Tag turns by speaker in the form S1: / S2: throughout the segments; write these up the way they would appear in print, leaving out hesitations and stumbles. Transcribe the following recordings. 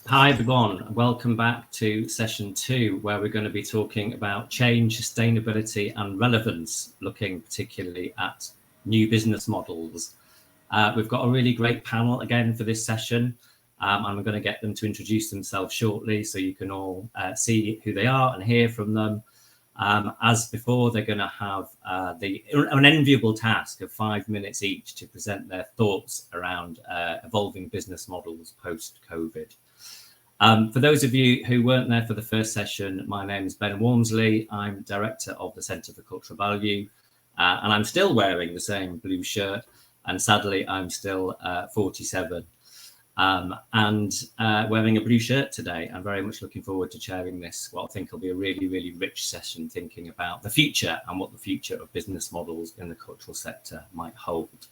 S1: Hi everyone, welcome back to session 2, where we're going to be talking about change, sustainability and relevance, looking particularly at new business models. We've got a really great panel again for this session, and we're going to get them to introduce themselves shortly so you can all see who they are and hear from them. As before, they're going to have the unenviable task of 5 minutes each to present their thoughts around evolving business models post-COVID. For those of you who weren't there for the first session, my name is Ben Walmsley. I'm director of the Centre for Cultural Value, and I'm still wearing the same blue shirt. And sadly, I'm still 47 and wearing a blue shirt today. I'm very much looking forward to chairing this, what I think will be a really, really rich session, thinking about the future and what the future of business models in the cultural sector might hold.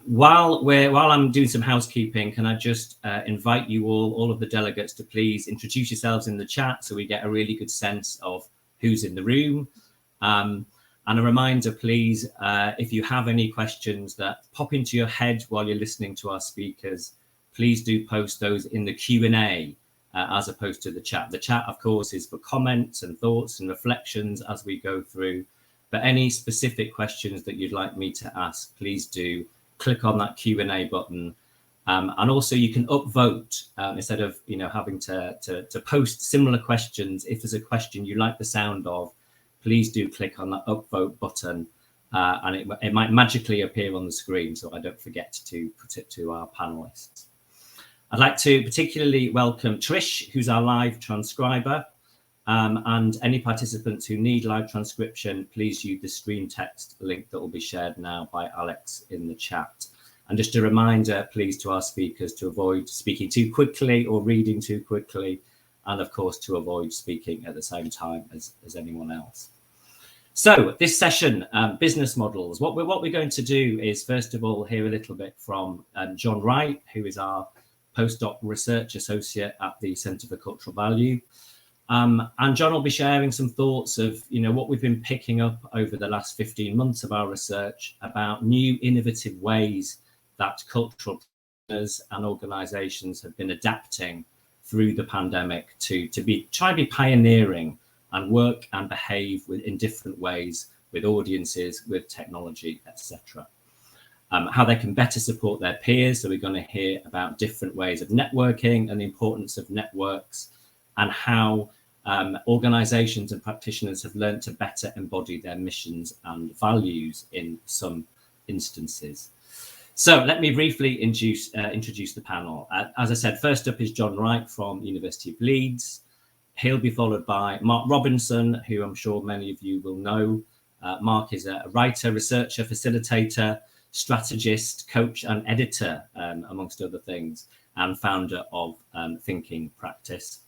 S1: While I'm doing some housekeeping, can I just invite you all of the delegates to please introduce yourselves in the chat so we get a really good sense of who's in the room. And a reminder, please, if you have any questions that pop into your head while you're listening to our speakers, please do post those in the Q&A as opposed to the chat. The chat, of course, is for comments and thoughts and reflections as we go through. But any specific questions that you'd like me to ask, please do click on that Q&A button. And also you can upvote instead of having to post similar questions. If there's a question you like the sound of, please do click on that upvote button and it might magically appear on the screen so I don't forget to put it to our panelists. I'd like to particularly welcome Trish, who's our live transcriber, and any participants who need live transcription, please use the screen text link that will be shared now by Alex in the chat. And just a reminder, please, to our speakers to avoid speaking too quickly or reading too quickly, and of course to avoid speaking at the same time as anyone else. So this session, business models, what we're going to do is first of all hear a little bit from John Wright, who is our postdoc research associate at the Centre for Cultural Value. And John will be sharing some thoughts of what we've been picking up over the last 15 months of our research about new innovative ways that cultural partners and organisations have been adapting through the pandemic to try to be pioneering and work and behave in different ways with audiences, with technology, etc. How they can better support their peers. So we're going to hear about different ways of networking and the importance of networks, and how organisations and practitioners have learned to better embody their missions and values in some instances. So let me briefly introduce the panel. As I said, first up is John Wright from University of Leeds. He'll be followed by Mark Robinson, who I'm sure many of you will know. Mark is a writer, researcher, facilitator, strategist, coach and editor, amongst other things, and founder of Thinking Practice.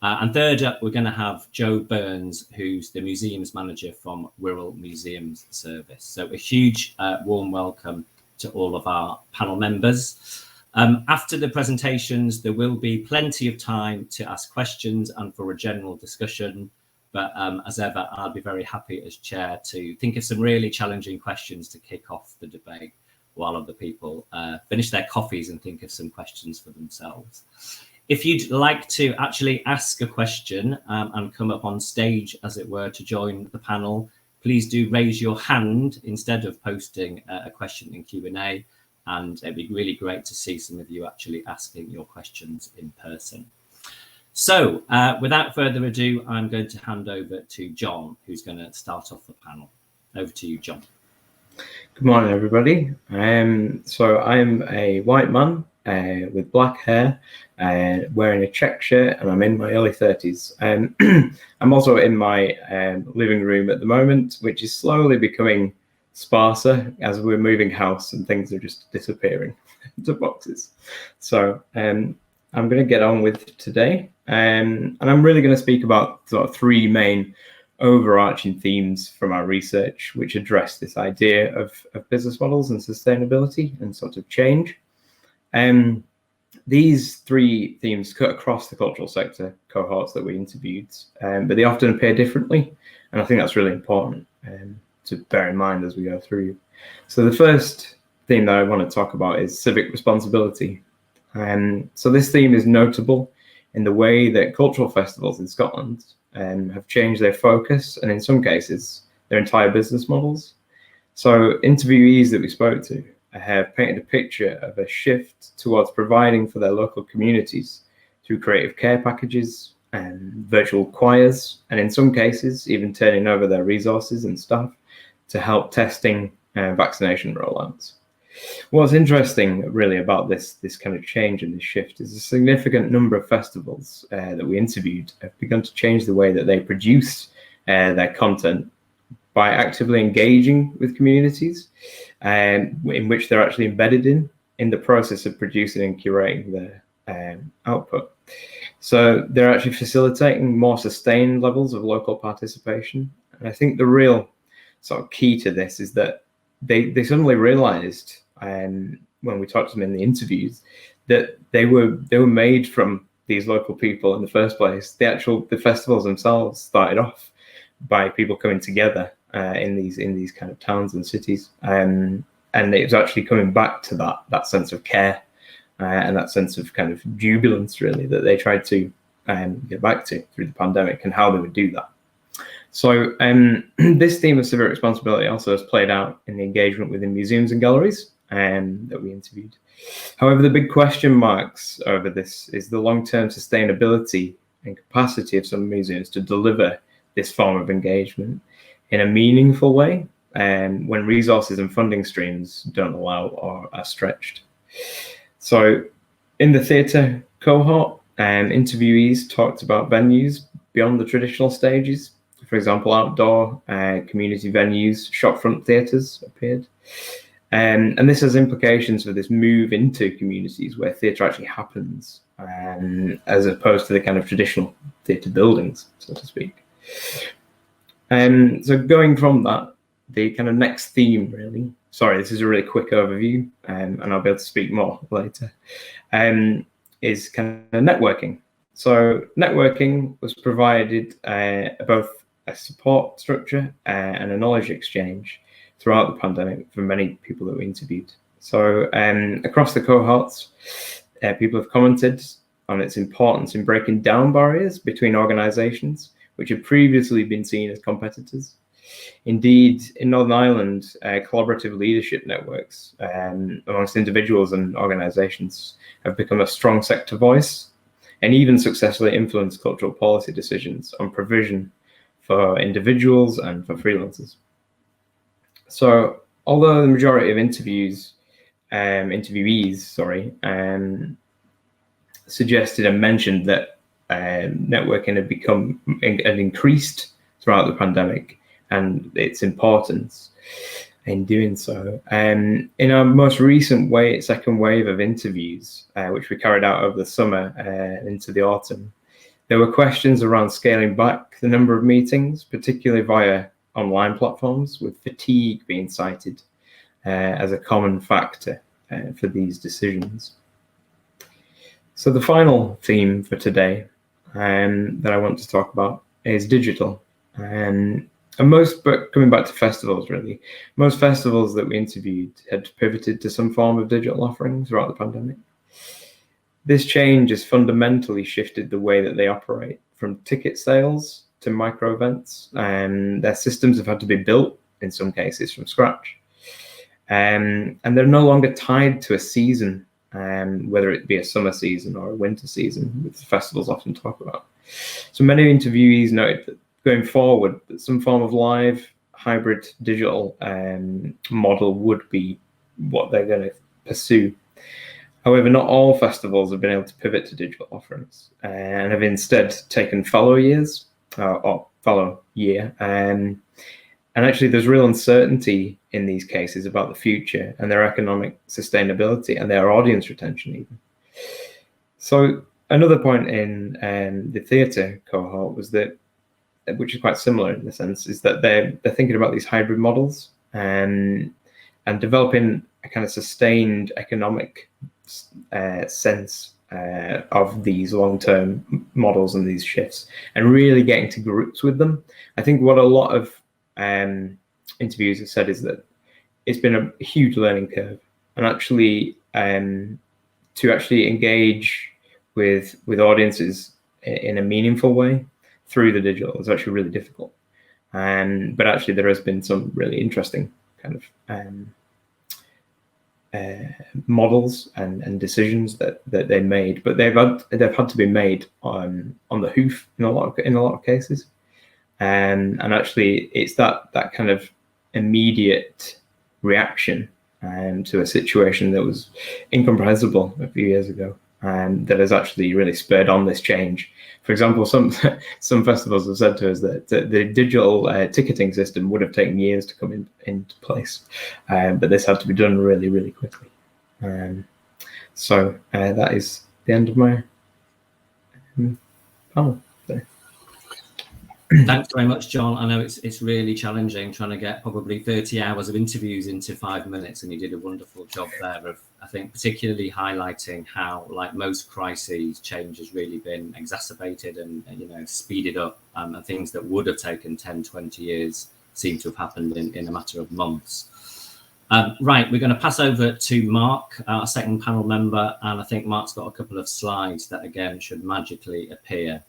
S1: And third up, we're going to have Joe Burns, who's the museums manager from Wirral Museums Service. So a huge warm welcome to all of our panel members. After the presentations, there will be plenty of time to ask questions and for a general discussion. But as ever, I'll be very happy as chair to think of some really challenging questions to kick off the debate while other people finish their coffees and think of some questions for themselves. If you'd like to actually ask a question and come up on stage, as it were, to join the panel, please do raise your hand instead of posting a question in Q&A, and it'd be really great to see some of you actually asking your questions in person. So without further ado, I'm going to hand over to John, who's going to start off the panel. Over to you, John.
S2: Good morning, everybody. So I'm a white man with black hair, wearing a check shirt, and I'm in my early 30s. I'm also in my living room at the moment, which is slowly becoming sparser as we're moving house and things are just disappearing into boxes. So I'm going to get on with today, and I'm really going to speak about sort of three main overarching themes from our research, which address this idea of business models and sustainability and sort of change. These three themes cut across the cultural sector cohorts that we interviewed, but they often appear differently, and I think that's really important to bear in mind as we go through. So the first theme that I want to talk about is civic responsibility. So this theme is notable in the way that cultural festivals in Scotland have changed their focus, and in some cases, their entire business models. So interviewees that we spoke to have painted a picture of a shift towards providing for their local communities through creative care packages and virtual choirs, and in some cases, even turning over their resources and staff to help testing and vaccination rollouts. What's interesting really about this kind of change and this shift is a significant number of festivals that we interviewed have begun to change the way that they produce their content by actively engaging with communities in which they're actually embedded in the process of producing and curating their output. So they're actually facilitating more sustained levels of local participation. And I think the real sort of key to this is that they suddenly realized when we talked to them in the interviews that they were made from these local people in the first place. The festivals themselves started off by people coming together in these kind of towns and cities, and it was actually coming back to that sense of care and that sense of kind of jubilance really that they tried to get back to through the pandemic, and how they would do that. So this theme of civic responsibility also has played out in the engagement within museums and galleries that we interviewed. However, the big question marks over this is the long-term sustainability and capacity of some museums to deliver this form of engagement in a meaningful way when resources and funding streams don't allow or are stretched. So in the theatre cohort, interviewees talked about venues beyond the traditional stages. For example, outdoor community venues, shopfront theatres appeared. And this has implications for this move into communities where theatre actually happens, as opposed to the kind of traditional theatre buildings, so to speak. So going from that, the kind of next theme really, sorry, this is a really quick overview, and I'll be able to speak more later, is kind of networking. So networking was provided both a support structure and a knowledge exchange throughout the pandemic for many people that we interviewed. So across the cohorts, people have commented on its importance in breaking down barriers between organisations which had previously been seen as competitors. Indeed, in Northern Ireland, collaborative leadership networks amongst individuals and organisations have become a strong sector voice, and even successfully influenced cultural policy decisions on provision for individuals and for freelancers. So, although the majority of interviewees suggested and mentioned that networking had increased throughout the pandemic and its importance in doing so. In our most recent second wave of interviews, which we carried out over the summer into the autumn, there were questions around scaling back the number of meetings, particularly via online platforms, with fatigue being cited as a common factor for these decisions. So the final theme for today that I want to talk about is digital. But coming back to festivals, really, most festivals that we interviewed had pivoted to some form of digital offering throughout the pandemic. This change has fundamentally shifted the way that they operate, from ticket sales to micro events, and their systems have had to be built, in some cases, from scratch. And they're no longer tied to a season, whether it be a summer season or a winter season, which festivals often talk about. So many interviewees noted that going forward, that some form of live hybrid digital model would be what they're going to pursue. However, not all festivals have been able to pivot to digital offerings and have instead taken fallow years or fallow year. And actually, there's real uncertainty in these cases about the future and their economic sustainability and their audience retention even. So another point in the theatre cohort was that, which is quite similar in the sense, is that they're thinking about these hybrid models and developing a kind of sustained economic sense of these long-term models and these shifts, and really getting to grips with them. I think what a lot of interviews have said is that it's been a huge learning curve, and actually to actually engage with audiences in a meaningful way through the digital is actually really difficult. But actually, there has been some really interesting kind of models and decisions that they made, but they've had to be made on the hoof in a lot of cases, and actually it's that kind of immediate reaction to a situation that was incomprehensible a few years ago, and that has actually really spurred on this change. For example, some festivals have said to us that the digital ticketing system would have taken years to come into place, but this had to be done really, really quickly. So that is the end of my panel.
S1: Thanks very much, John. I know it's really challenging trying to get probably 30 hours of interviews into 5 minutes, and you did a wonderful job there of, I think, particularly highlighting how, like most crises, change has really been exacerbated and speeded up, and things that would have taken 10, 20 years seem to have happened in a matter of months. Right, we're going to pass over to Mark, our second panel member, and I think Mark's got a couple of slides that, again, should magically appear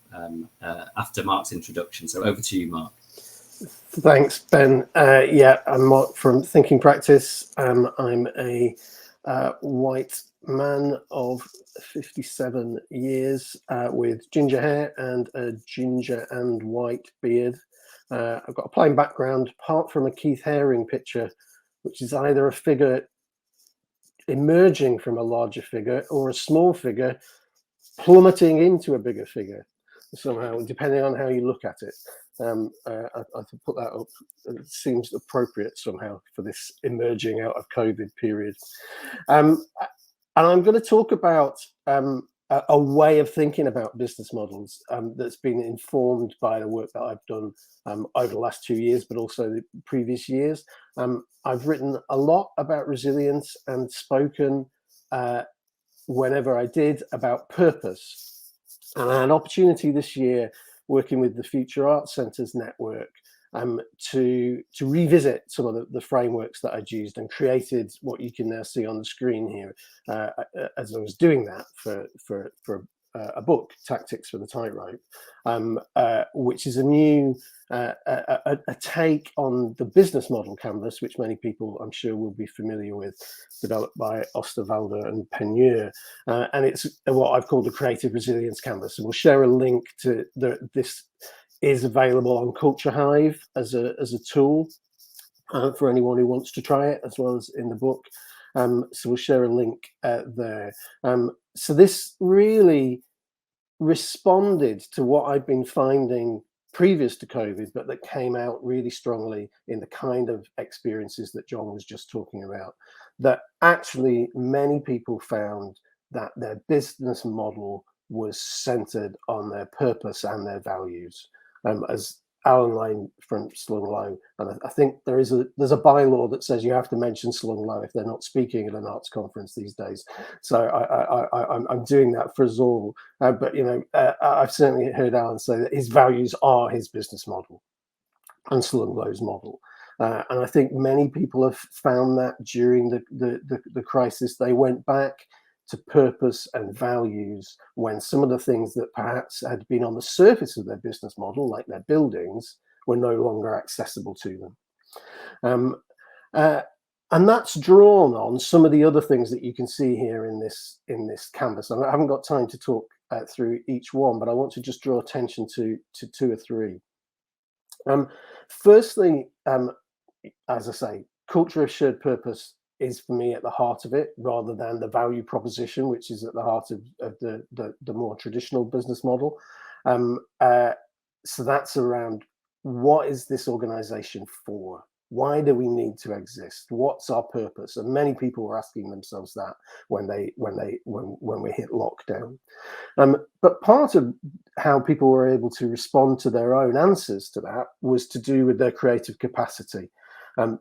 S1: after Mark's introduction. So over to you, Mark.
S3: Thanks, Ben. Yeah, I'm Mark from Thinking Practice. I'm a white man of 57 years with ginger hair and a ginger and white beard. I've got a plain background, apart from a Keith Haring picture, which is either a figure emerging from a larger figure or a small figure plummeting into a bigger figure somehow, depending on how you look at it. I put that up. It seems appropriate somehow for this emerging out of COVID period. And I'm going to talk about a way of thinking about business models that's been informed by the work that I've done over the last 2 years, but also the previous years. I've written a lot about resilience and spoken whenever I did about purpose. And I had an opportunity this year working with the Future Arts Centres network to revisit some of the frameworks that I'd used and created what you can now see on the screen here as I was doing that for a book, Tactics for the Tightrope, which is a new a take on the business model canvas, which many people I'm sure will be familiar with, developed by Osterwalder and Penure, and it's what I've called the Creative Resilience Canvas. And we'll share a link to this. Is available on Culture Hive as a tool for anyone who wants to try it, as well as in the book. So we'll share a link there. So this really responded to what I've been finding previous to COVID, but that came out really strongly in the kind of experiences that John was just talking about, that actually many people found that their business model was centered on their purpose and their values. As Alan Lane from Slung Low, and I think there's a bylaw that says you have to mention Slung Low if they're not speaking at an arts conference these days. So I'm doing that for us all. But I've certainly heard Alan say that his values are his business model and Slung Low's model. And I think many people have found that during the crisis, they went back to purpose and values when some of the things that perhaps had been on the surface of their business model, like their buildings, were no longer accessible to them. And that's drawn on some of the other things that you can see here in this canvas. I haven't got time to talk through each one, but I want to just draw attention to 2 or 3. Firstly, as I say, culture of shared purpose is for me at the heart of it, rather than the value proposition, which is at the heart of the more traditional business model. So that's around, what is this organization for? Why do we need to exist? What's our purpose? And many people were asking themselves that when we hit lockdown. But part of how people were able to respond to their own answers to that was to do with their creative capacity.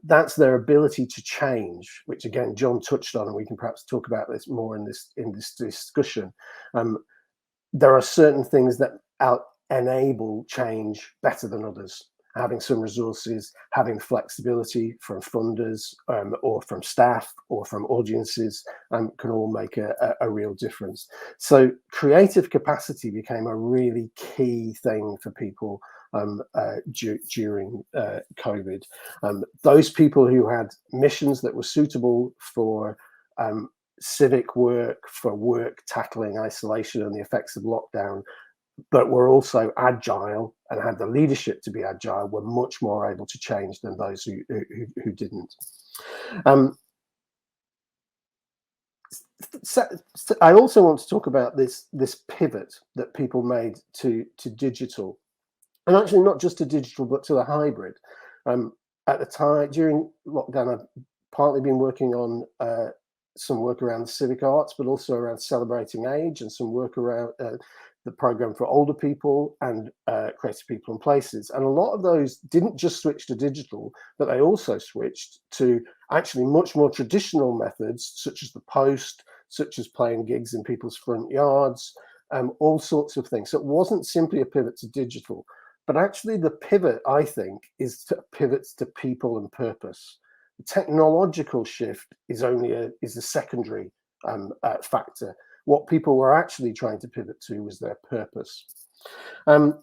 S3: That's their ability to change, which again John touched on, and we can perhaps talk about this more in this discussion. There are certain things that enable change better than others, having some resources, having flexibility from funders or from staff or from audiences can all make a real difference. So creative capacity became a really key thing for people during COVID. Those people who had missions that were suitable for civic work, for work tackling isolation and the effects of lockdown, but were also agile and had the leadership to be agile, were much more able to change than those who didn't. So I also want to talk about this pivot that people made to digital, and actually not just to digital, but to a hybrid. At the time, during lockdown, I've partly been working on some work around the civic arts, but also around celebrating age and some work around the program for older people and creative people and places. And a lot of those didn't just switch to digital, but they also switched to actually much more traditional methods, such as the post, such as playing gigs in people's front yards, all sorts of things. So it wasn't simply a pivot to digital, but actually the pivot, I think, is to pivots to people and purpose. The technological shift is only a secondary factor. What people were actually trying to pivot to was their purpose, and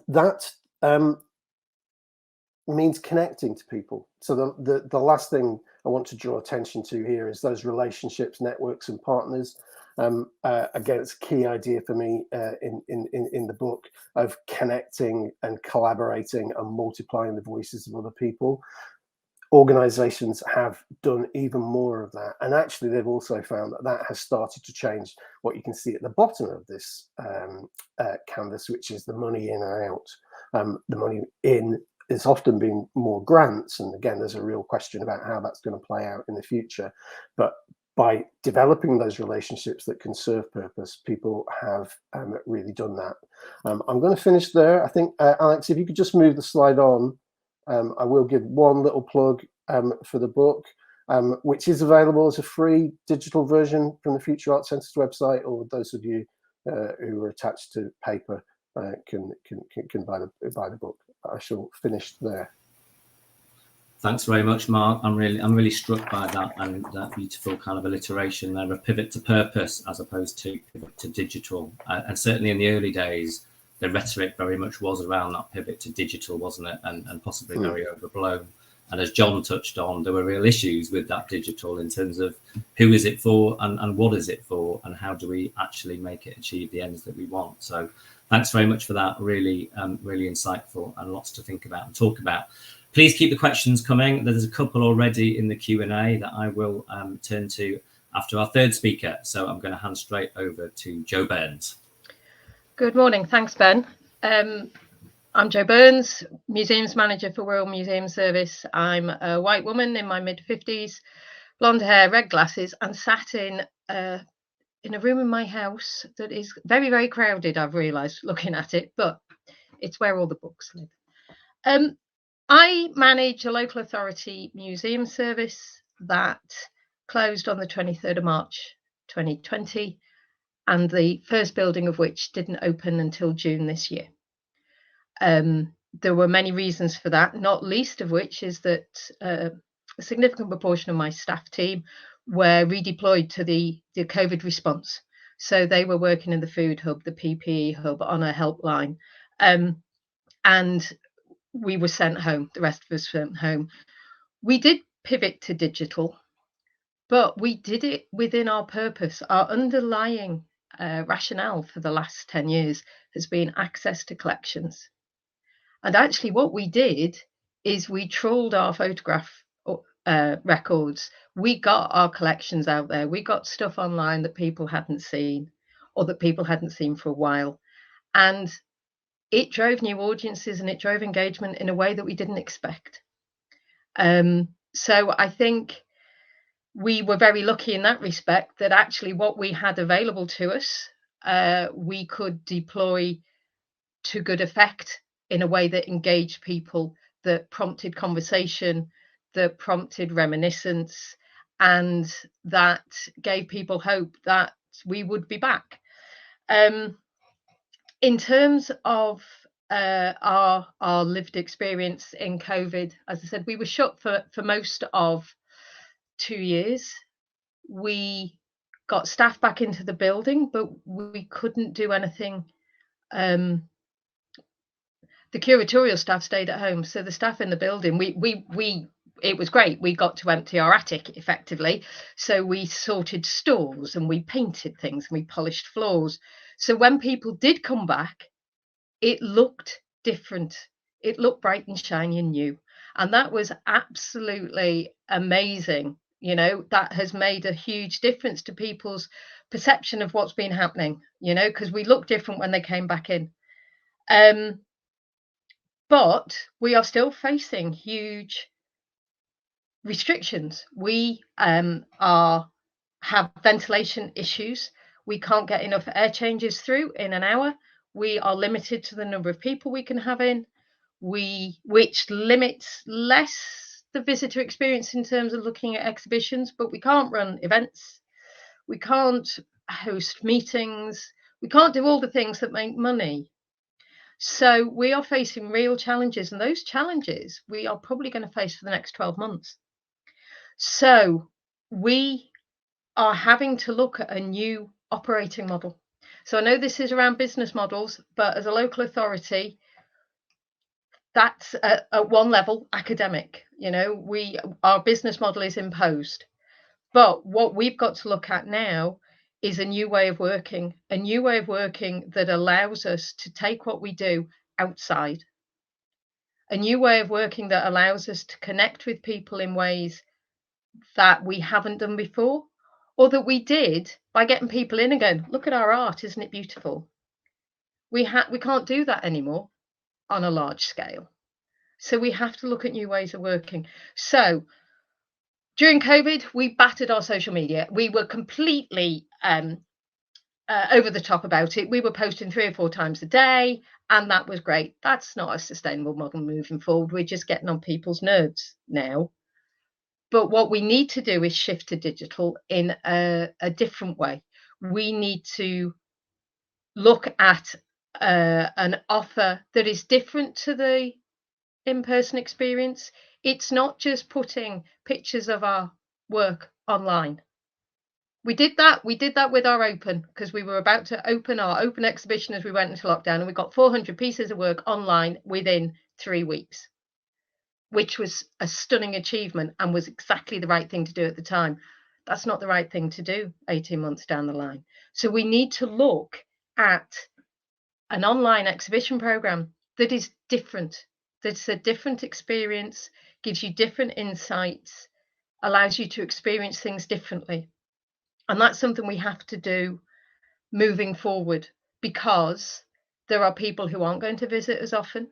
S3: that means connecting to people. So the last thing I want to draw attention to here is those relationships, networks, and partners. Again, it's a key idea for me in the book of connecting and collaborating and multiplying the voices of other people. Organizations have done even more of that, and actually they've also found that has started to change what you can see at the bottom of this canvas, which is the money in and out. The money in has often been more grants, and again there's a real question about how that's going to play out in the future, but by developing those relationships that can serve purpose, people have really done that. I'm going to finish there. I think Alex, if you could just move the slide on. I will give one little plug for the book, which is available as a free digital version from the Future Arts Centre's website, or those of you who are attached to paper can buy the book. I shall finish there.
S1: Thanks very much, Mark. I'm really struck by that, and that beautiful kind of alliteration there, a pivot to purpose as opposed to pivot to digital. And certainly in the early days, the rhetoric very much was around that pivot to digital, wasn't it? And possibly very overblown. And as John touched on, there were real issues with that digital in terms of who is it for and what is it for, and how do we actually make it achieve the ends that we want. So thanks very much for that. Really, really insightful and lots to think about and talk about. Please keep the questions coming. There's a couple already in the Q&A that I will turn to after our third speaker. So I'm going to hand straight over to Jo Burns.
S4: Good morning. Thanks, Ben. I'm Jo Burns, Museums Manager for Royal Museum Service. I'm a white woman in my mid-50s, blonde hair, red glasses, and sat in a room in my house that is very, very crowded, I've realised looking at it, but it's where all the books live. I manage a local authority museum service that closed on the 23rd of March 2020. And the first building of which didn't open until June this year. There were many reasons for that, not least of which is that a significant proportion of my staff team were redeployed to the COVID response. So they were working in the food hub, the PPE hub, on a helpline. And we were sent home, the rest of us sent home. We did pivot to digital, but we did it within our purpose. Our underlying rationale for the last 10 years has been access to collections. And actually what we did is we trawled our photograph records. We got our collections out there. We got stuff online that people hadn't seen, or that people hadn't seen for a while. And it drove new audiences and it drove engagement in a way that we didn't expect. So I think we were very lucky in that respect, that actually what we had available to us, we could deploy to good effect in a way that engaged people, that prompted conversation, that prompted reminiscence, and that gave people hope that we would be back. In terms of our lived experience in COVID. As I said, we were shut for most of 2 years. We got staff back into the building, but we couldn't do anything. The curatorial staff stayed at home, so the staff in the building, it was great. We got to empty our attic effectively, so we sorted stores and we painted things and we polished floors. So when people did come back, it looked different. It looked bright and shiny and new, and that was absolutely amazing. That has made a huge difference to people's perception of what's been happening, because we look different when they came back in. But we are still facing huge restrictions. We have ventilation issues. We can't get enough air changes through in an hour. We are limited to the number of people we can have in, which limits less the visitor experience in terms of looking at exhibitions, but we can't run events. We can't host meetings. We can't do all the things that make money. So we are facing real challenges, and those challenges we are probably going to face for the next 12 months. So we are having to look at a new operating model. So I know this is around business models, but as a local authority, that's at one level academic. Our business model is imposed. But what we've got to look at now is a new way of working that allows us to take what we do outside. A new way of working that allows us to connect with people in ways that we haven't done before, or that we did by getting people in and going, look at our art, isn't it beautiful? We can't do that anymore on a large scale. So we have to look at new ways of working. So during COVID, we battered our social media. We were completely over the top about it. We were posting 3 or 4 times a day, and that was great. That's not a sustainable model moving forward. We're just getting on people's nerves now. But what we need to do is shift to digital in a different way. We need to look at an offer that is different to the in-person experience. It's not just putting pictures of our work online. We did that with our open, because we were about to open our open exhibition as we went into lockdown, and we got 400 pieces of work online within 3 weeks, which was a stunning achievement and was exactly the right thing to do at the time. That's not the right thing to do 18 months down the line. So we need to look at an online exhibition program that is different, that's a different experience, gives you different insights, allows you to experience things differently. And that's something we have to do moving forward, because there are people who aren't going to visit as often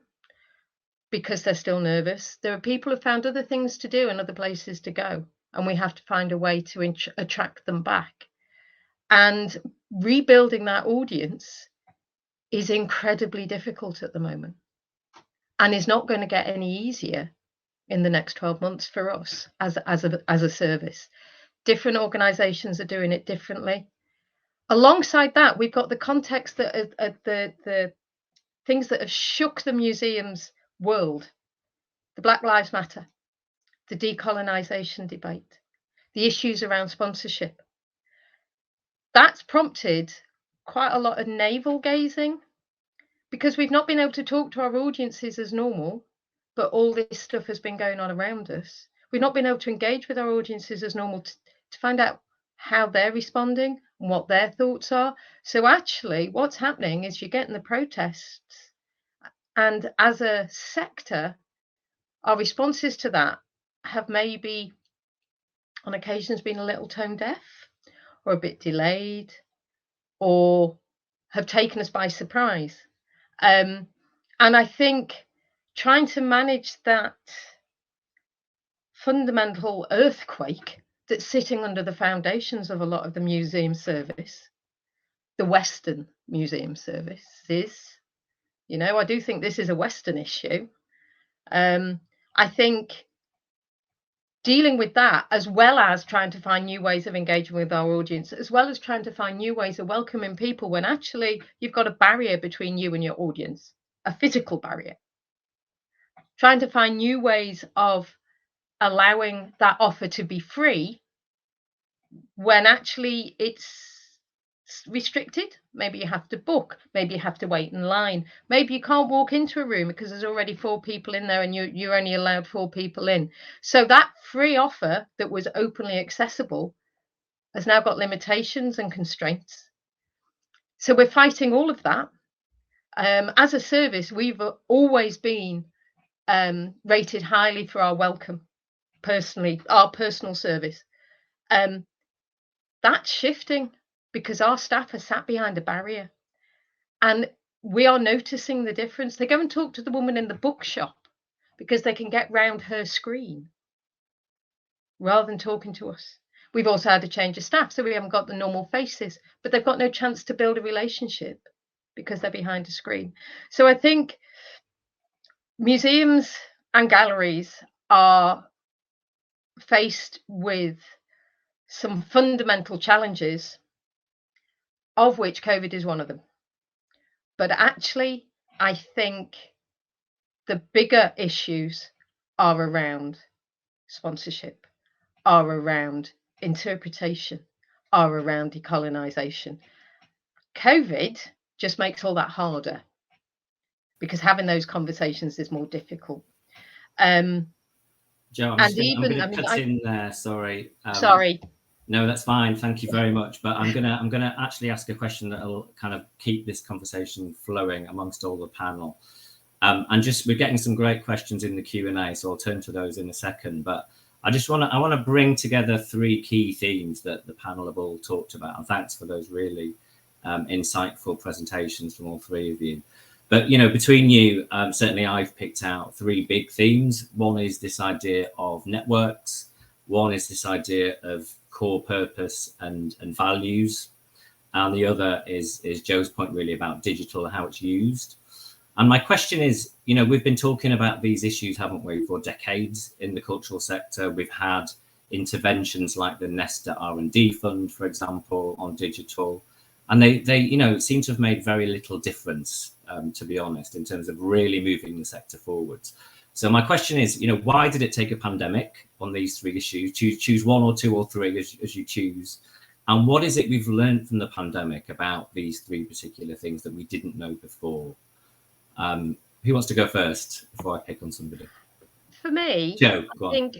S4: because they're still nervous. There are people who found other things to do and other places to go, and we have to find a way to attract them back. And rebuilding that audience is incredibly difficult at the moment, and is not going to get any easier in the next 12 months for us as a service. Different organisations are doing it differently. Alongside that, we've got the context that the things that have shook the museum's world: the Black Lives Matter, the decolonisation debate, the issues around sponsorship. That's prompted quite a lot of navel gazing, because we've not been able to talk to our audiences as normal, but all this stuff has been going on around us. We've not been able to engage with our audiences as normal to find out how they're responding and what their thoughts are. So actually what's happening is you're getting the protests, and as a sector, our responses to that have maybe on occasions been a little tone deaf, or a bit delayed, or have taken us by surprise. And I think trying to manage that fundamental earthquake that's sitting under the foundations of a lot of the museum service, the Western museum services, I do think this is a Western issue. I think dealing with that, as well as trying to find new ways of engaging with our audience, as well as trying to find new ways of welcoming people when actually you've got a barrier between you and your audience. a physical barrier. Trying to find new ways of allowing that offer to be free when actually it's restricted. Maybe you have to book, maybe you have to wait in line, maybe you can't walk into a room because there's already 4 people in there and you're only allowed 4 people in. So that free offer that was openly accessible has now got limitations and constraints. So we're fighting all of that. As a service, we've always been rated highly for our welcome, our personal service. That's shifting because our staff are sat behind a barrier, and we are noticing the difference. They go and talk to the woman in the bookshop because they can get round her screen rather than talking to us. We've also had a change of staff, so we haven't got the normal faces, but they've got no chance to build a relationship because they're behind a screen. So I think museums and galleries are faced with some fundamental challenges, of which COVID is one of them. But actually, I think the bigger issues are around sponsorship, are around interpretation, are around decolonisation. COVID just makes all that harder because having those conversations is more difficult.
S1: Joe, I'm going to cut in there. Sorry.
S4: Sorry.
S1: No, that's fine. Thank you very much. But I'm gonna actually ask a question that'll kind of keep this conversation flowing amongst all the panel. And just we're getting some great questions in the Q&A, so I'll turn to those in a second. But I want to bring together 3 key themes that the panel have all talked about. And thanks for those really insightful presentations from all 3 of you. But between you, certainly I've picked out 3 big themes. One is this idea of networks. One is this idea of core purpose and values, and the other is Joe's point really about digital and how it's used. And my question is, we've been talking about these issues, haven't we, for decades in the cultural sector. We've had interventions like the Nesta R&D fund, for example, on digital, and they seem to have made very little difference, to be honest, in terms of really moving the sector forwards. So my question is, why did it take a pandemic on these 3 issues? Choose 1 or 2 or 3 as you choose. And what is it we've learned from the pandemic about these 3 particular things that we didn't know before? Who wants to go first before I pick on somebody?
S4: For me,
S1: Joe, go on.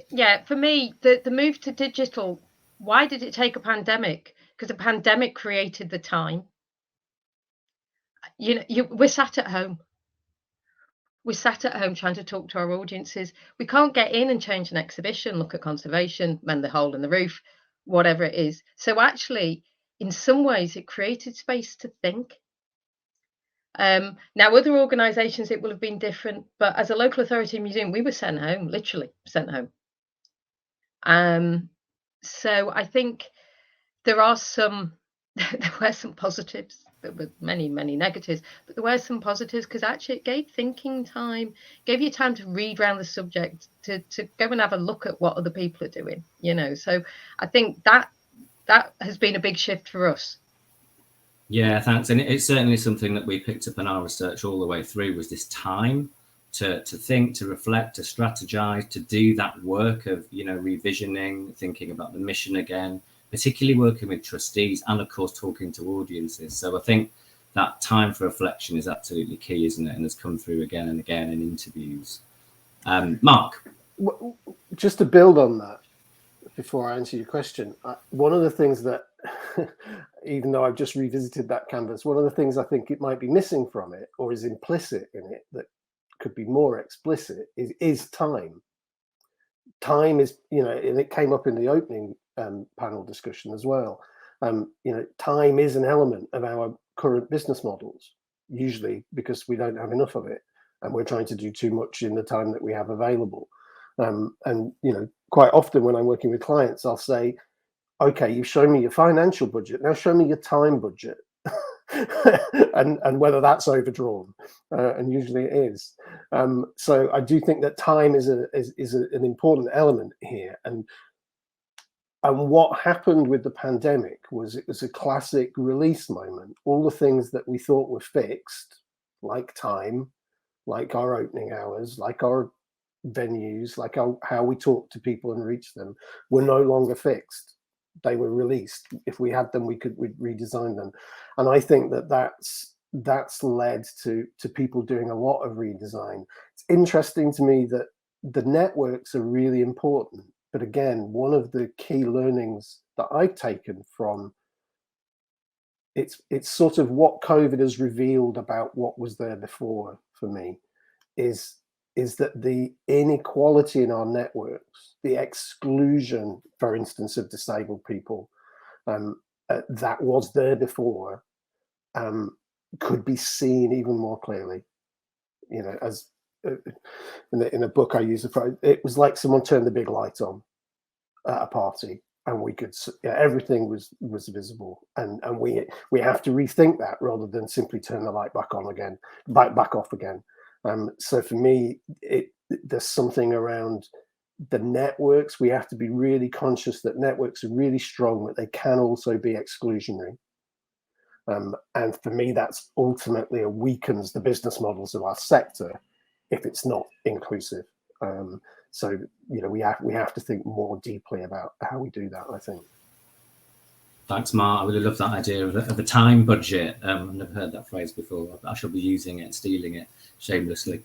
S4: For me, the move to digital, why did it take a pandemic? Because the pandemic created the time. We're sat at home. We're sat at home trying to talk to our audiences. We can't get in and change an exhibition, look at conservation, mend the hole in the roof, whatever it is. So actually, in some ways, it created space to think. Now, other organisations, it will have been different. But as a local authority museum, we were sent home, literally sent home. So I think there were some positives. There were many, many negatives, but there were some positives because actually it gave thinking time, gave you time to read around the subject, to go and have a look at what other people are doing, So I think that has been a big shift for us.
S1: Yeah, thanks. And it's certainly something that we picked up in our research all the way through, was this time to think, to reflect, to strategize, to do that work of, revisioning, thinking about the mission again, particularly working with trustees and, of course, talking to audiences. So I think that time for reflection is absolutely key, isn't it? And has come through again and again in interviews. Mark?
S3: Just to build on that, before I answer your question, one of the things that, even though I've just revisited that canvas, one of the things I think it might be missing from it, or is implicit in it, that could be more explicit, is time. Time is, and it came up in the opening panel discussion as well. Time is an element of our current business models, usually because we don't have enough of it and we're trying to do too much in the time that we have available. And quite often when I'm working with clients, I'll say, okay, you've shown me your financial budget, now show me your time budget. and whether that's overdrawn, and usually it is. So I do think that time is an important element here. And what happened with the pandemic was it was a classic release moment. All the things that we thought were fixed, like time, like our opening hours, like our venues, like how we talk to people and reach them, were no longer fixed. They were released. If we had them, we'd redesign them. And I think that's led to people doing a lot of redesign. It's interesting to me that the networks are really important. But again, one of the key learnings that I've taken from it's sort of what COVID has revealed about what was there before for me is that the inequality in our networks, the exclusion, for instance, of disabled people, that was there before, could be seen even more clearly. You know, as in a book I use, it was like someone turned the big light on at a party, and we could, everything was visible, and we have to rethink that rather than simply turn the light back on again, back off again. So for me, there's something around the networks. We have to be really conscious that networks are really strong, but they can also be exclusionary. And for me, that's ultimately weakens the business models of our sector if it's not inclusive. So, you know, we have to think more deeply about how we do that, I think.
S1: Thanks, Mark. I really love that idea of a time budget. I've never heard that phrase before. I shall be using it, stealing it shamelessly.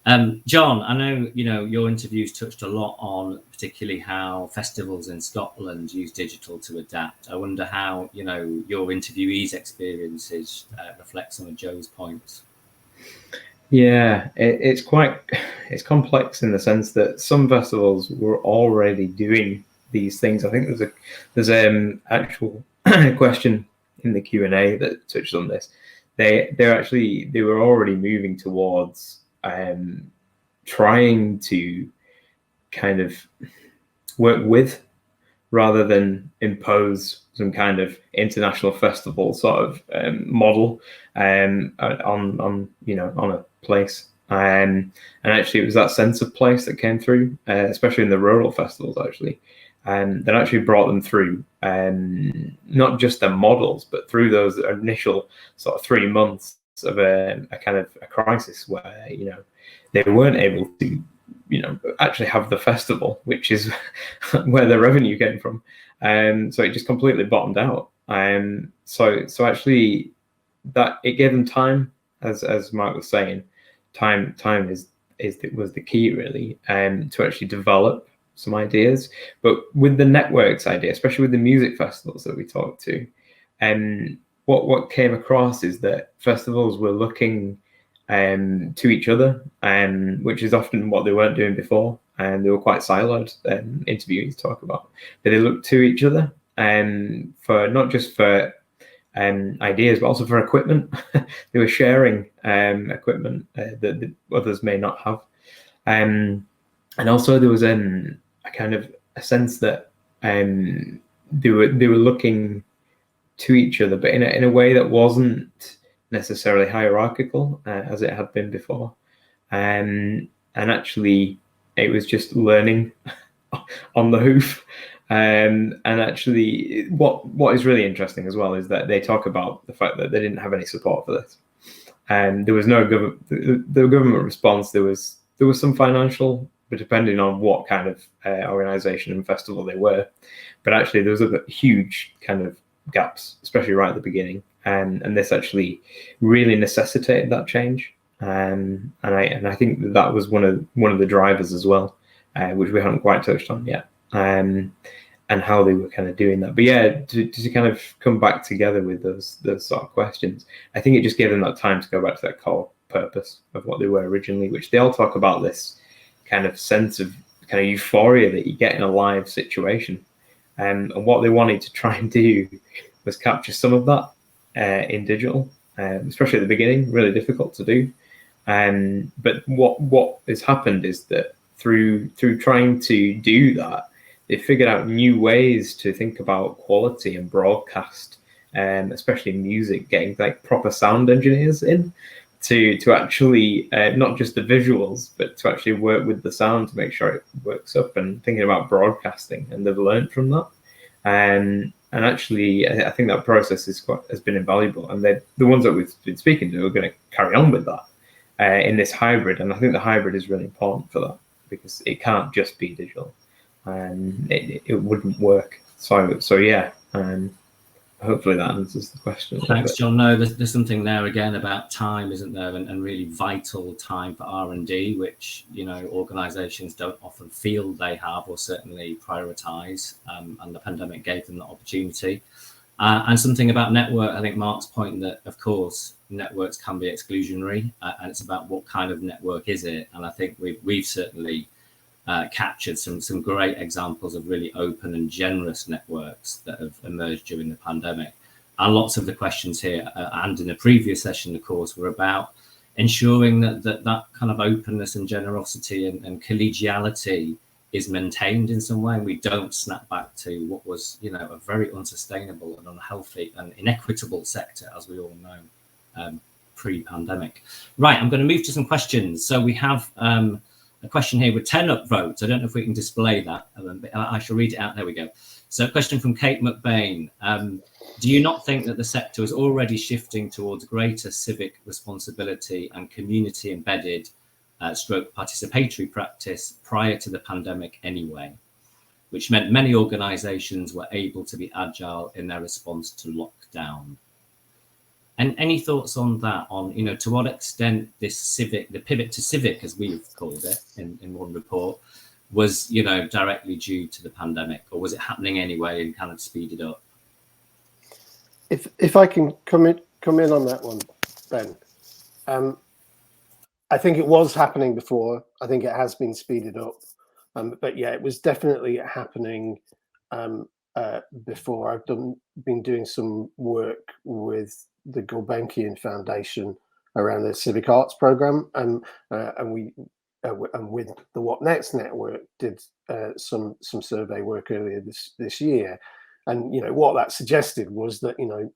S1: John, I know, you know, your interviews touched a lot on particularly how festivals in Scotland use digital to adapt. I wonder how, you know, your interviewees' experiences reflect some of Joe's points.
S2: Yeah, it's complex in the sense that some festivals were already doing these things. I think there's actual question in the Q&A that touched on this. They were already moving towards trying to kind of work with rather than impose some kind of international festival sort of model on a place. And actually, it was that sense of place that came through, especially in the rural festivals, actually. That actually brought them through, not just their models, but through those initial sort of 3 months of a kind of a crisis where, you know, they weren't able to, you know, actually have the festival, which is where the revenue came from. So it just completely bottomed out. So actually, that it gave them time, as Mark was saying, time was the key really, to actually develop some ideas. But with the networks idea, especially with the music festivals that we talked to, what came across is that festivals were looking to each other, which is often what they weren't doing before, and they were quite siloed. Interviewees talk about, but they looked to each other, for not just for ideas, but also for equipment. They were sharing equipment that others may not have, and also there was a kind of a sense that they were looking to each other, but in a way that wasn't necessarily hierarchical as it had been before, and actually it was just learning on the hoof. And actually, what is really interesting as well is that they talk about the fact that they didn't have any support for this, and there was no government response. There was some financial, but depending on what kind of organization and festival they were. But actually, there was a huge kind of gaps, especially right at the beginning, and this actually really necessitated that change. And I think that was one of the drivers as well, which we haven't quite touched on yet, and how they were kind of doing that. But yeah, to kind of come back together with those sort of questions, I think it just gave them that time to go back to that core purpose of what they were originally, which they all talk about, this kind of sense of kind of euphoria that you get in a live situation. And what they wanted to try and do was capture some of that in digital, especially at the beginning, really difficult to do. But what has happened is that through trying to do that, they figured out new ways to think about quality and broadcast, especially music, getting like proper sound engineers in to actually not just the visuals, but to actually work with the sound to make sure it works up, and thinking about broadcasting. And they've learned from that. And actually, I think that process has been invaluable. And the ones that we've been speaking to are going to carry on with that. in this hybrid. And I think the hybrid is really important for that, because it can't just be digital, and it wouldn't work. So yeah, hopefully that answers the question.
S1: Thanks, John. No, there's something there again about time, isn't there, and really vital time for R&D, which, you know, organisations don't often feel they have, or certainly prioritise, and the pandemic gave them the opportunity. And something about network, I think Mark's point that, of course, networks can be exclusionary, and it's about what kind of network is it. And I think we've certainly captured some great examples of really open and generous networks that have emerged during the pandemic. And lots of the questions here and in the previous session, of course, were about ensuring that kind of openness and generosity and collegiality is maintained in some way, and we don't snap back to what was, you know, a very unsustainable and unhealthy and inequitable sector, as we all know, pre-pandemic. Right, I'm going to move to some questions. So we have a question here with 10 upvotes. I don't know if we can display that. I shall read it out. There we go. So a question from Kate McBain. Do you not think that the sector is already shifting towards greater civic responsibility and community embedded stroke participatory practice prior to the pandemic anyway, which meant many organisations were able to be agile in their response to lockdown? And any thoughts on that, on, you know, to what extent this civic, the pivot to civic, as we've called it in one report, was, you know, directly due to the pandemic, or was it happening anyway and kind of speeded up?
S3: If I can come in on that one, Ben. I think it was happening before. I think it has been speeded up, but yeah, it was definitely happening before. I've been doing some work with the Gulbenkian Foundation around the Civic Arts program, and we with the What Next network did some survey work earlier this year, and you know what that suggested was that, you know,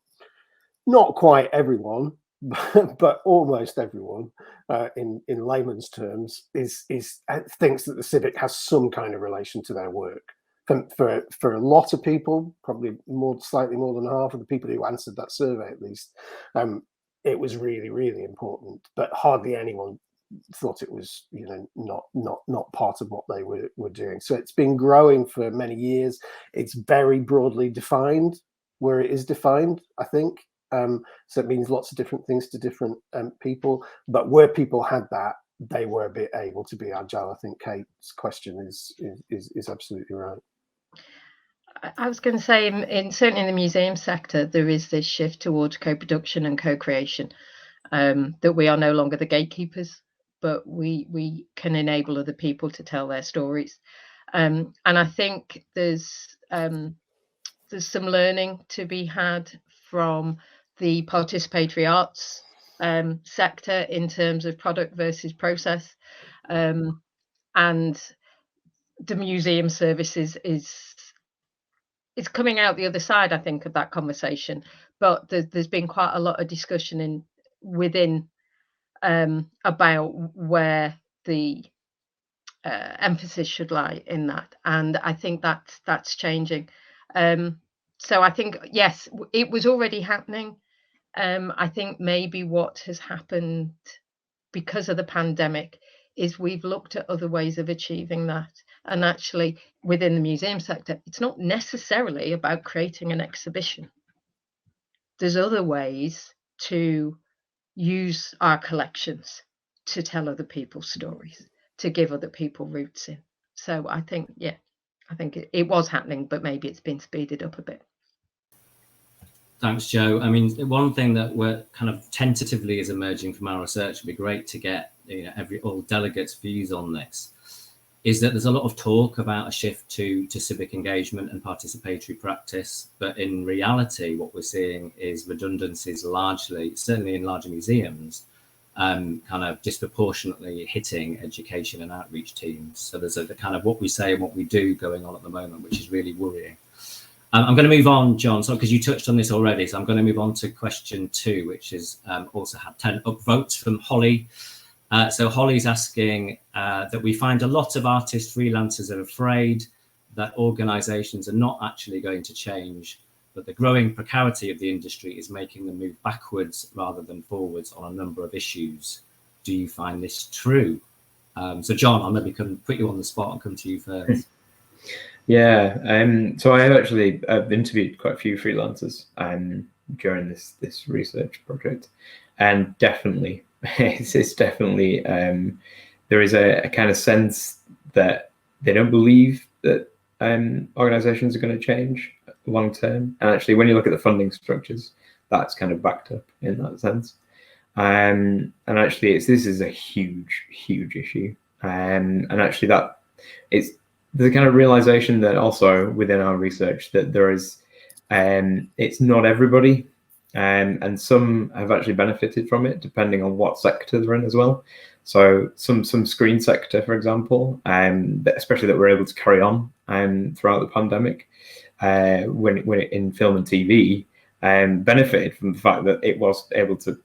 S3: not quite everyone, but almost everyone, in layman's terms, is thinks that the Civic has some kind of relation to their work. For a lot of people, probably slightly more than half of the people who answered that survey, at least, it was really, really important. But hardly anyone thought it was, you know, not part of what they were doing. So it's been growing for many years. It's very broadly defined where it is defined, I think. So it means lots of different things to different people. But where people had that, they were a bit able to be agile. I think Kate's question is absolutely right.
S4: I was going to say, certainly in the museum sector, there is this shift towards co-production and co-creation, that we are no longer the gatekeepers, but we can enable other people to tell their stories. And I think there's some learning to be had from the participatory arts sector in terms of product versus process, and the museum services is coming out the other side, I think, of that conversation. But there's been quite a lot of discussion within about where the emphasis should lie in that, and I think that's changing. So I think, yes, it was already happening. I think maybe what has happened because of the pandemic is we've looked at other ways of achieving that. And actually, within the museum sector, it's not necessarily about creating an exhibition. There's other ways to use our collections to tell other people's stories, to give other people roots in. So I think, yeah, I think it was happening, but maybe it's been speeded up a bit.
S1: Thanks, Joe. I mean, one thing that we're kind of tentatively is emerging from our research, would be great to get, you know, all delegates' views on this, is that there's a lot of talk about a shift to civic engagement and participatory practice, but in reality, what we're seeing is redundancies largely, certainly in larger museums, kind of disproportionately hitting education and outreach teams. So there's a kind of what we say and what we do going on at the moment, which is really worrying. I'm going to move on, John, so because you touched on this already, so I'm going to move on to question 2, which is also had 10 upvotes from Holly. So Holly's asking that we find a lot of artists, freelancers are afraid that organisations are not actually going to change, but the growing precarity of the industry is making them move backwards rather than forwards on a number of issues. do you find this true? So John, I'll maybe put you on the spot and come to you first.
S2: Yeah, so I've interviewed quite a few freelancers during this research project, and definitely it's definitely there is a kind of sense that they don't believe that organizations are going to change long term. And actually, when you look at the funding structures, that's kind of backed up in that sense. And actually, this is a huge issue. And actually, that it's the kind of realization that also within our research that there is, it's not everybody, and some have actually benefited from it depending on what sector they're in as well. So some screen sector, for example, especially that we're able to carry on throughout the pandemic, when it in film and TV, benefited from the fact that it was able to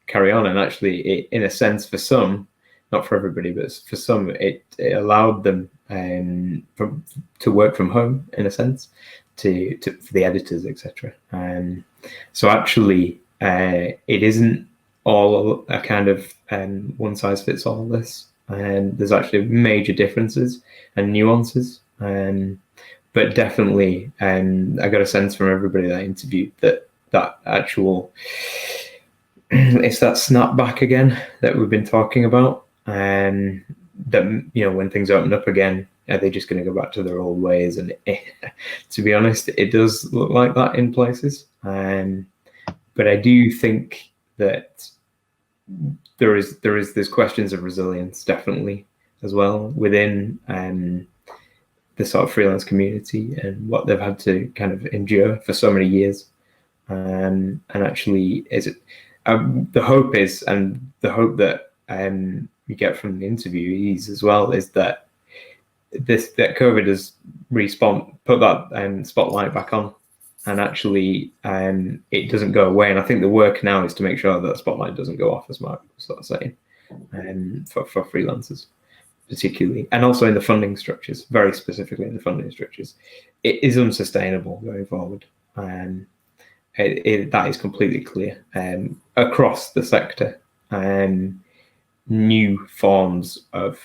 S2: carry on, and actually it, in a sense, for some, not for everybody, but for some, it allowed them to work from home in a sense, for the editors, etc. So actually, it isn't all a kind of one size fits all this, and there's actually major differences and nuances. But definitely, I got a sense from everybody that I interviewed that actual it's that snapback again that we've been talking about. That when things open up again, are they just going to go back to their old ways? And to be honest, it does look like that in places. But I do think that there's questions of resilience definitely as well within the sort of freelance community and what they've had to kind of endure for so many years. And actually, the hope is, and the hope that you get from the interviewees as well, is that that COVID has put that spotlight back on, and actually it doesn't go away. And I think the work now is to make sure that spotlight doesn't go off, as Mark was sort of saying, for freelancers particularly, and also in the funding structures, very specifically in the funding structures, it is unsustainable going forward. That is completely clear across the sector. New forms of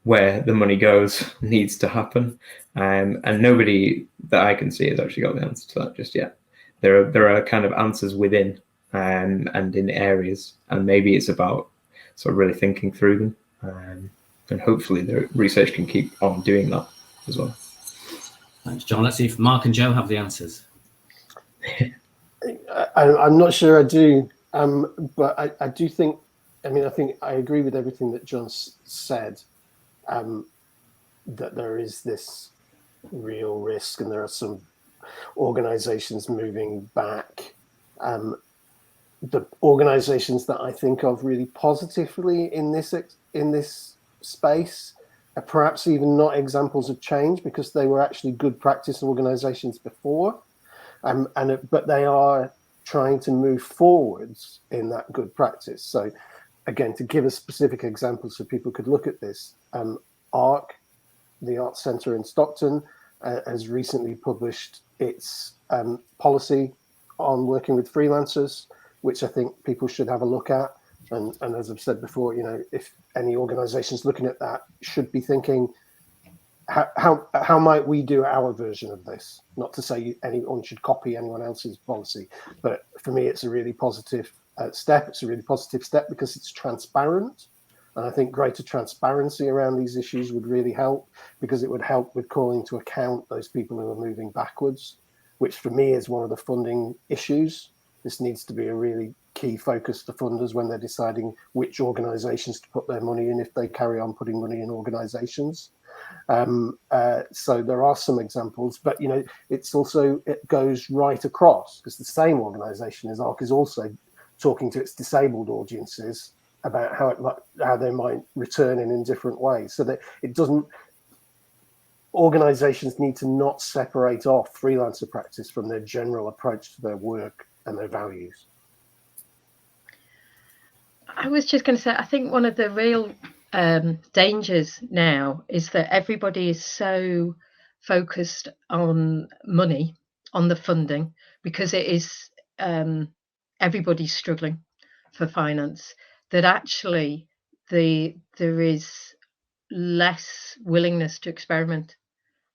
S2: where the money goes needs to happen, and nobody that I can see has actually got the answer to that just yet. There are kind of answers within and in areas, and maybe it's about sort of really thinking through them, and hopefully the research can keep on doing that as well.
S1: Thanks, John. Let's see if Mark and Joe have the answers.
S3: I'm not sure I do, but I do think, I think I agree with everything that John said, that there is this real risk, and there are some organizations moving back. The organizations that I think of really positively in this space are perhaps even not examples of change, because they were actually good practice organizations before. But they are trying to move forwards in that good practice. So again, to give a specific example so people could look at this, ARC, the Arts Centre in Stockton, has recently published its policy on working with freelancers, which I think people should have a look at. And as I've said before, if any organisations looking at that should be thinking, how might we do our version of this? Not to say anyone should copy anyone else's policy, but for me, it's a really positive step. It's a really positive step because it's transparent. And I think greater transparency around these issues would really help, because it would help with calling to account those people who are moving backwards, which for me is one of the funding issues. This needs to be a really key focus for funders when they're deciding which organisations to put their money in, if they carry on putting money in organisations. So there are some examples, but it goes right across, because the same organisation as ARC is also talking to its disabled audiences about how they might return in different ways, so that it doesn't. Organisations need to not separate off freelancer practice from their general approach to their work and their values.
S4: I was just going to say, I think one of the real dangers now is that everybody is so focused on money, on the funding, because it is everybody's struggling for finance, that actually there is less willingness to experiment,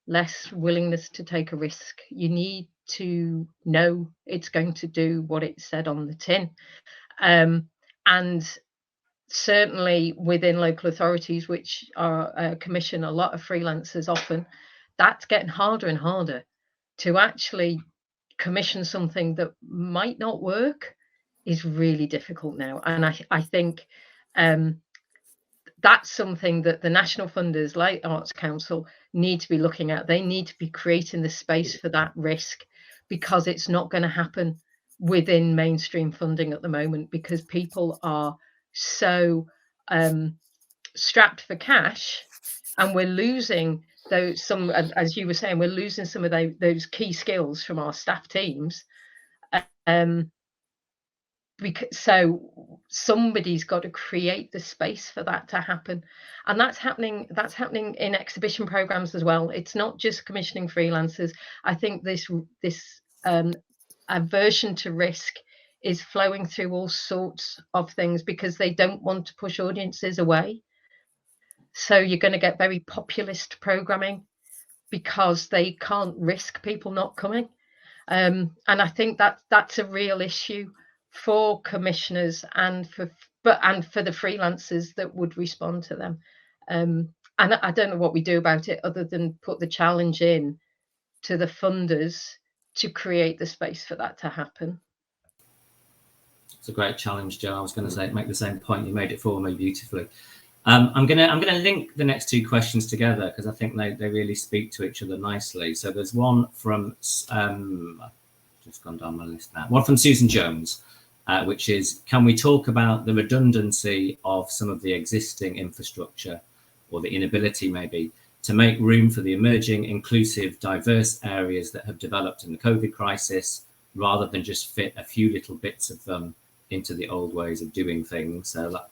S4: less willingness to take a risk. You need to know it's going to do what it said on the tin. And certainly within local authorities, which are commission a lot of freelancers often, that's getting harder and harder to actually commission something that might not work is really difficult now. And I think that's something that the national funders like Arts Council need to be looking at. They need to be creating the space for that risk, because it's not going to happen within mainstream funding at the moment, because people are so strapped for cash, and we're losing those, some, as you were saying, we're losing some of those key skills from our staff teams. So somebody's got to create the space for that to happen, and that's happening in exhibition programs as well. It's not just commissioning freelancers. I think this aversion to risk is flowing through all sorts of things, because they don't want to push audiences away. So you're going to get very populist programming because they can't risk people not coming. And I think that's a real issue for commissioners and for the freelancers that would respond to them. And I don't know what we do about it other than put the challenge in to the funders to create the space for that to happen.
S1: It's a great challenge, Joe. I was going to say, make the same point. You made it for me beautifully. I'm gonna link the next two questions together, because I think they really speak to each other nicely. So there's one from just gone down my list now. One from Susan Jones, which is, can we talk about the redundancy of some of the existing infrastructure, or the inability maybe to make room for the emerging, inclusive, diverse areas that have developed in the COVID crisis, rather than just fit a few little bits of them into the old ways of doing things? So that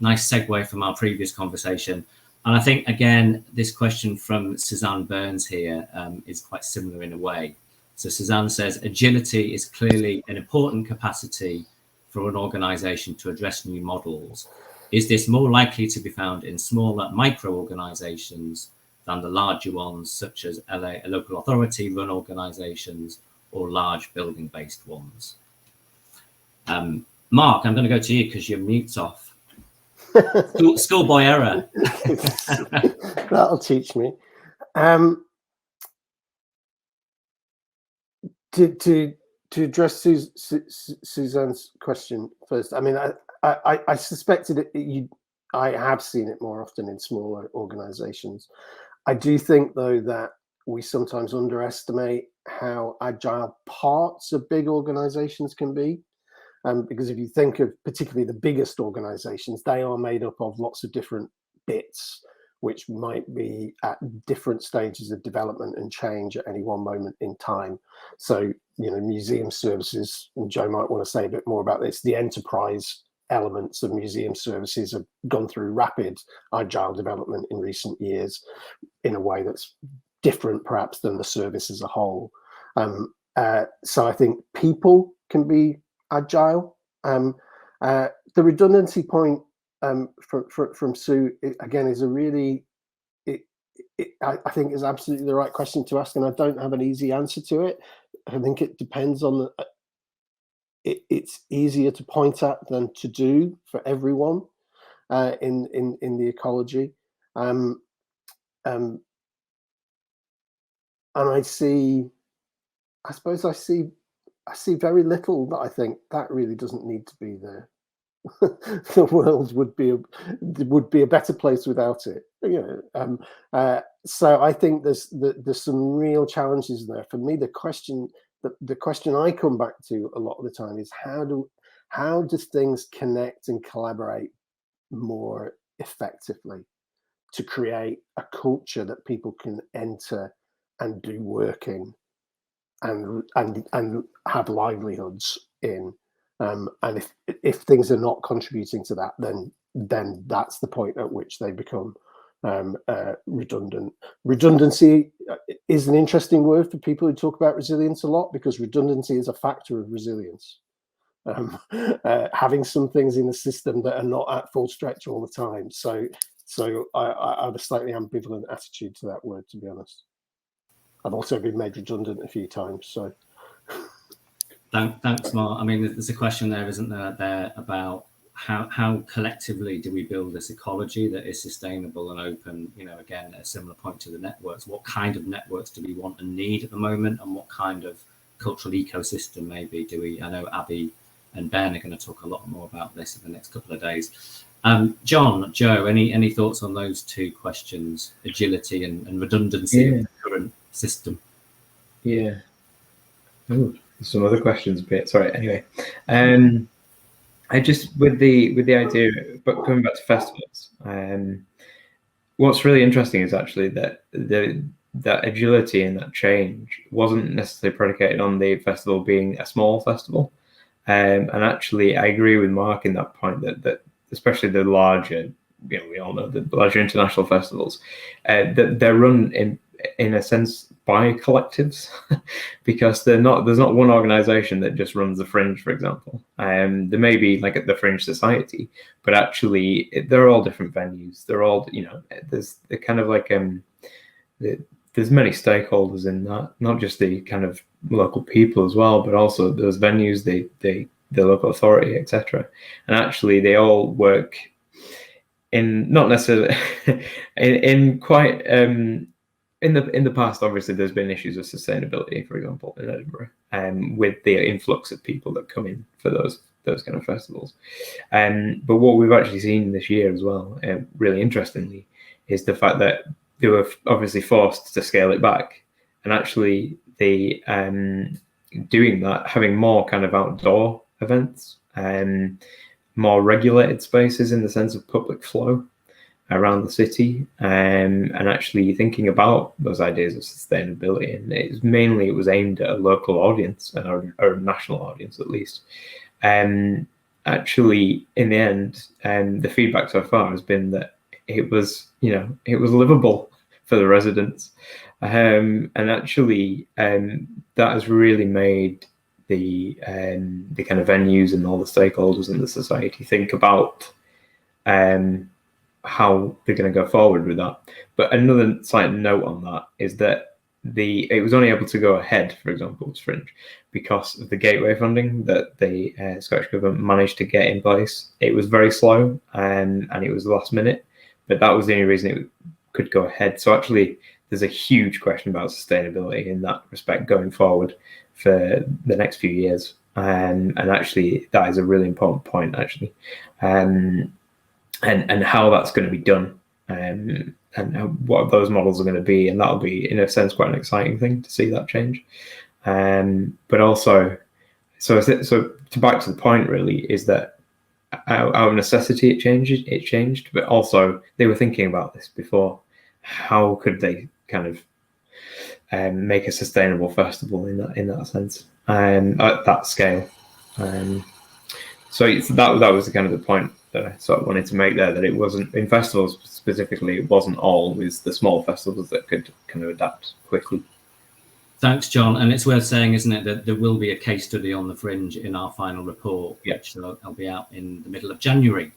S1: nice segue from our previous conversation. And I think, again, this question from Suzanne Burns here is quite similar in a way. So Suzanne says, agility is clearly an important capacity for an organization to address new models. Is this more likely to be found in smaller micro-organizations than the larger ones, such as local authority-run organizations or large building-based ones? Mark, I'm going to go to you because your mute's off. Schoolboy error.
S3: That'll teach me. To address Suzanne's question first, I mean, I suspected it. I have seen it more often in smaller organisations. I do think, though, that we sometimes underestimate how agile parts of big organisations can be. Because if you think of particularly the biggest organizations, they are made up of lots of different bits, which might be at different stages of development and change at any one moment in time. So, museum services, and Joe might want to say a bit more about this, the enterprise elements of museum services have gone through rapid agile development in recent years in a way that's different perhaps than the service as a whole. So I think people can be agile. The redundancy point from Sue, again, is a really, I think is absolutely the right question to ask, and I don't have an easy answer to it. I think it depends on it's easier to point at than to do for everyone in the ecology. And I see very little that I think that really doesn't need to be there. The world would be a better place without it. So I think there's some real challenges there. For me, the question I come back to a lot of the time is how do things connect and collaborate more effectively to create a culture that people can enter and do work in and have livelihoods in. And if things are not contributing to that, then that's the point at which they become redundant. Redundancy is an interesting word for people who talk about resilience a lot, because redundancy is a factor of resilience. having some things in the system that are not at full stretch all the time. So I have a slightly ambivalent attitude to that word, to be honest. I've also been made redundant a few times. So
S1: thanks, Mark. I mean, there's a question there, isn't there, about how collectively do we build this ecology that is sustainable and open? You know, again, a similar point to the networks. What kind of networks do we want and need at the moment, and what kind of cultural ecosystem maybe do we? I know Abby and Ben are going to talk a lot more about this in the next couple of days. John, Joe, any thoughts on those two questions, agility and redundancy of the current system?
S2: Yeah. Oh, some other questions a bit. Sorry. Anyway, I just with the idea, but coming back to festivals, what's really interesting is actually that that agility and that change wasn't necessarily predicated on the festival being a small festival. And actually, I agree with Mark in that point that especially the larger, you know, we all know the larger international festivals, that they're run in a sense by collectives, because there's not one organization that just runs the Fringe, for example. There may be like the Fringe Society, but actually they're all different venues. They're all, you know, there's the kind of like there's many stakeholders in that, not just the kind of local people as well, but also those venues, the local authority, etc. And actually they all work in not necessarily in quite in the past. Obviously there's been issues of sustainability, for example, in Edinburgh, with the influx of people that come in for those kind of festivals. But what we've actually seen this year as well, really interestingly, is the fact that they were obviously forced to scale it back, and actually they doing that, having more kind of outdoor events, more regulated spaces in the sense of public flow around the city, and actually thinking about those ideas of sustainability. And it was aimed at a local audience, or a national audience at least. Actually, in the end, the feedback so far has been that it was livable for the residents, and actually that has really made the kind of venues and all the stakeholders in the society think about how they're going to go forward with that. But another slight note on that is that it was only able to go ahead, for example, with Fringe, because of the gateway funding that the Scottish Government managed to get in place. It was very slow, and it was last minute, but that was the only reason it could go ahead. So actually, there's a huge question about sustainability in that respect going forward for the next few years. And actually, that is a really important point, actually. And how that's going to be done, and what those models are going to be. And that'll be, in a sense, quite an exciting thing to see that change. But also, so to back to the point, really, is that out of necessity it changed, but also they were thinking about this before. How could they kind of make a sustainable festival in that sense, at that scale? So that was kind of the point that I sort of wanted to make there, that it wasn't, in festivals specifically, it wasn't always the small festivals that could kind of adapt quickly.
S1: Thanks, John. And it's worth saying, isn't it, that there will be a case study on the Fringe in our final report, which will be out in the middle of January.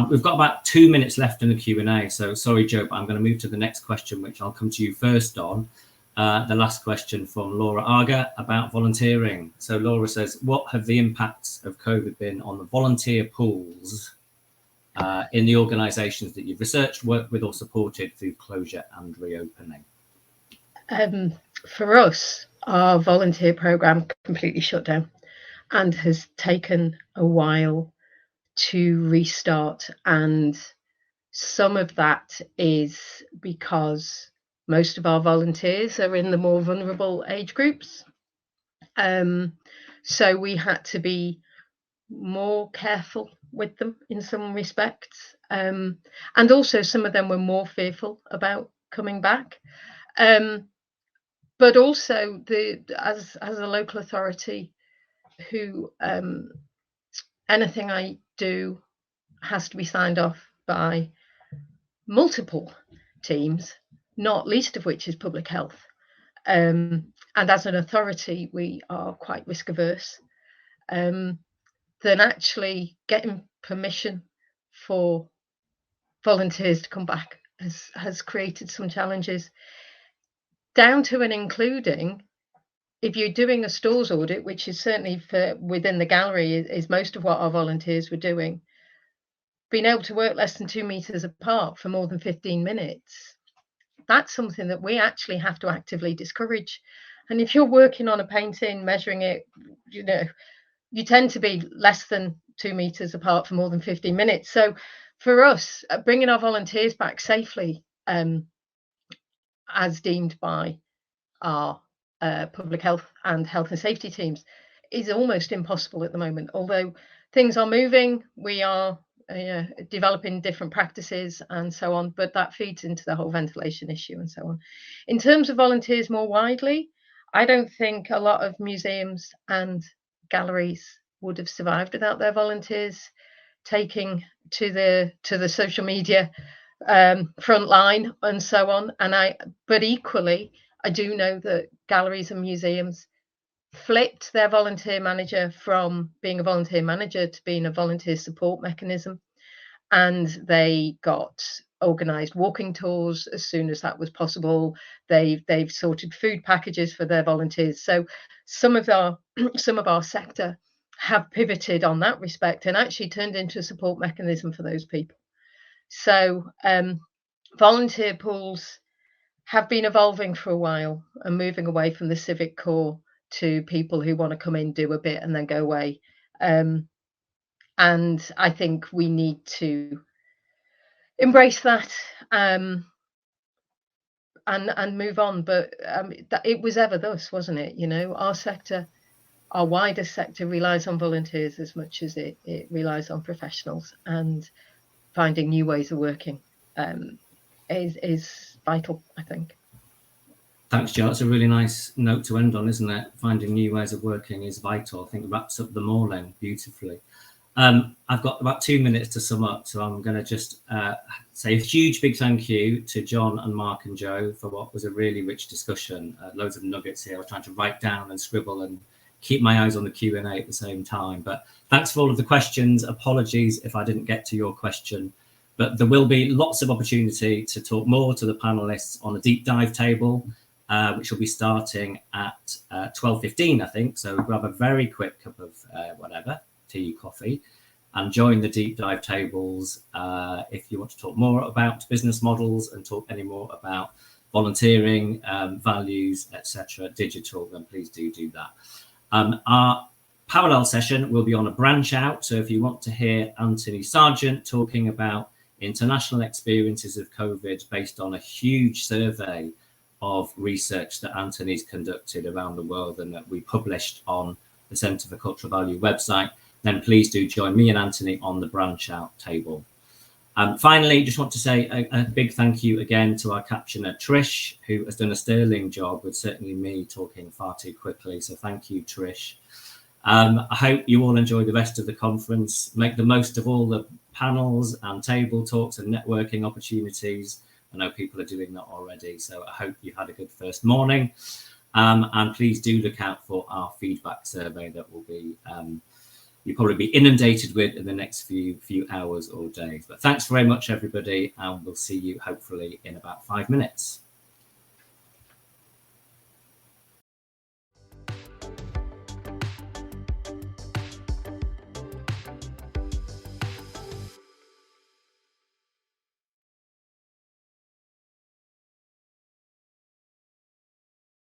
S1: We've got about 2 minutes left in the Q&A, so sorry, Joe, but I'm going to move to the next question, which I'll come to you first on. The last question from Laura Arga about volunteering. So Laura says, what have the impacts of COVID been on the volunteer pools in the organisations that you've researched, worked with or supported through closure and reopening?
S4: For us, our volunteer programme completely shut down and has taken a while to restart. And some of that is because most of our volunteers are in the more vulnerable age groups. So we had to be more careful with them in some respects. And also some of them were more fearful about coming back. But also as a local authority who anything I do has to be signed off by multiple teams, not least of which is public health. And as an authority, we are quite risk averse. than actually getting permission for volunteers to come back has created some challenges, down to and including, if you're doing a stores audit, which is certainly for within the gallery is most of what our volunteers were doing, being able to work less than 2 meters apart for more than 15 minutes, that's something that we actually have to actively discourage. And if you're working on a painting, measuring it, you tend to be less than 2 meters apart for more than 15 minutes. So for us, bringing our volunteers back safely, as deemed by our public health and safety teams, is almost impossible at the moment. Although things are moving, we are developing different practices and so on, but that feeds into the whole ventilation issue and so on. In terms of volunteers more widely, I don't think a lot of museums and galleries would have survived without their volunteers taking to the social media front line and so on. But equally, I do know that galleries and museums flipped their volunteer manager from being a volunteer manager to being a volunteer support mechanism, and they got organised walking tours as soon as that was possible. They've sorted food packages for their volunteers. So some of our sector have pivoted on that respect and actually turned into a support mechanism for those people. So volunteer pools have been evolving for a while and moving away from the civic core to people who want to come in, do a bit and then go away. And I think we need to embrace that and move on. But it was ever thus, wasn't it? Our sector, our wider sector, relies on volunteers as much as it relies on professionals, and finding new ways of working is vital, I think.
S1: Thanks, Jo. It's a really nice note to end on, isn't it? Finding new ways of working is vital. I think it wraps up the morning beautifully. I've got about 2 minutes to sum up, so I'm going to just say a huge big thank you to John and Mark and Jo for what was a really rich discussion. Loads of nuggets here. I was trying to write down and scribble and keep my eyes on the Q&A at the same time. But thanks for all of the questions. Apologies if I didn't get to your question, but there will be lots of opportunity to talk more to the panelists on a deep dive table, which will be starting at 12:15, I think. So grab a very quick cup of whatever, tea, coffee, and join the deep dive tables if you want to talk more about business models and talk any more about volunteering, values, etc., digital, then please do that. Our parallel session will be on a branch out. So if you want to hear Anthony Sargent talking about international experiences of COVID based on a huge survey of research that Anthony's conducted around the world and that we published on the Centre for Cultural Value website, then please do join me and Anthony on the branch out table. Finally, just want to say a big thank you again to our captioner, Trish, who has done a sterling job with certainly me talking far too quickly. So thank you, Trish. I hope you all enjoy the rest of the conference. Make the most of all the panels and table talks and networking opportunities. I know people are doing that already. So I hope you had a good first morning. And please do look out for our feedback survey that will be you'll probably be inundated with in the next few hours or days. But thanks very much, everybody, and we'll see you hopefully in about 5 minutes.